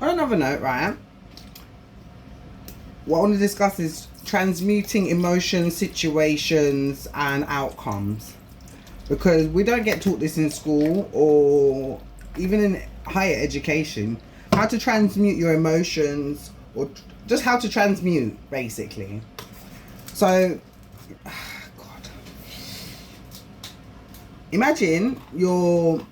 On another note, right, what I want to discuss is transmuting emotions, situations, and outcomes. Because we don't get taught this in school or even in higher education, how to transmute your emotions or just how to transmute, basically. So, God. Imagine you're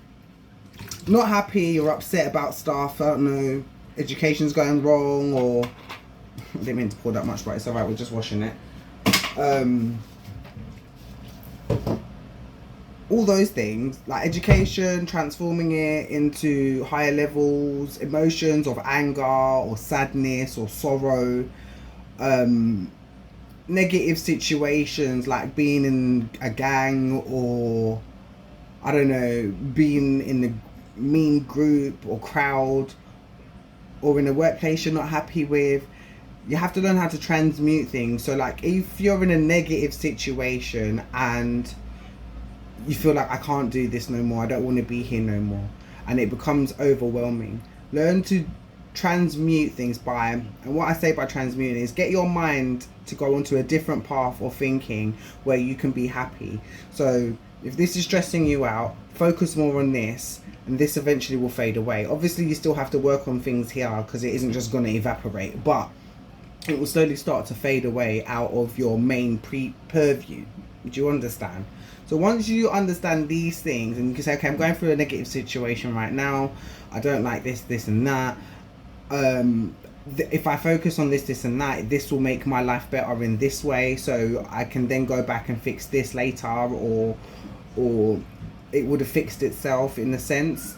not happy, you're upset about stuff, I don't know, education's going wrong, or I didn't mean to pour that much, but it's alright, we're just washing it. All those things, like education, transforming it into higher levels, emotions of anger or sadness or sorrow, negative situations like being in a gang or, I don't know, being in a mean group or crowd, or in a workplace you're not happy with. You have to learn how to transmute things. So like if you're in a negative situation and you feel like I can't do this no more, I don't want to be here no more, and it becomes overwhelming, learn to transmute things by, and what I say by transmuting is get your mind to go onto a different path of thinking where you can be happy. So if this is stressing you out, focus more on this, and this eventually will fade away. Obviously you still have to work on things here because it isn't just going to evaporate, but it will slowly start to fade away out of your main purview. Do you understand? So once you understand these things and you can say, okay, I'm going through a negative situation right now, I don't like this and that, if I focus on this and that, this will make my life better in this way, so I can then go back and fix this later, or it would have fixed itself in a sense,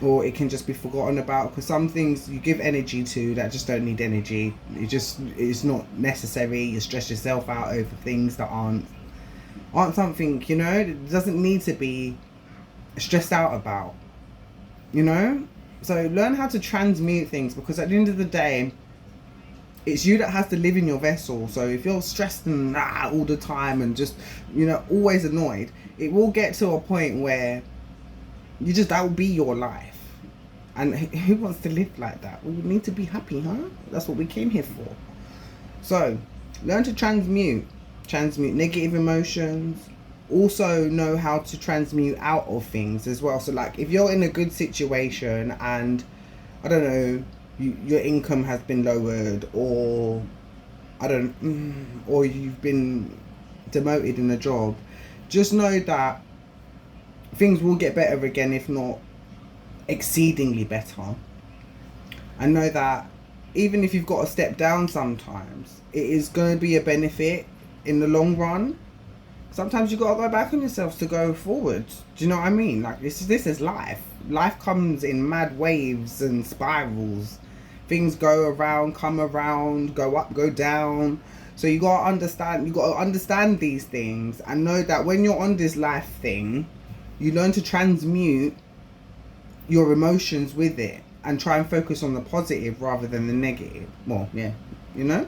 or it can just be forgotten about, because some things you give energy to that just don't need energy. It's not necessary. You stress yourself out over things that aren't something, you know, it doesn't need to be stressed out about, you know. So learn how to transmute things, because at the end of the day it's you that has to live in your vessel. So if you're stressed and all the time and just, you know, always annoyed, it will get to a point where that will be your life. And who wants to live like that? We need to be happy, huh? That's what we came here for. So learn to transmute negative emotions. Also know how to transmute out of things as well. So like if you're in a good situation and, I don't know, your income has been lowered, or or you've been demoted in a job, just know that things will get better again, if not exceedingly better. And know that even if you've got to step down sometimes, it is going to be a benefit in the long run. Sometimes you've got to go back on yourself to go forward. Do you know what I mean? Like this is life. Life comes in mad waves and spirals. Things go around, come around, go up, go down. So you got to understand these things, and know that when you're on this life thing, you learn to transmute your emotions with it and try and focus on the positive rather than the negative. Well, yeah, you know?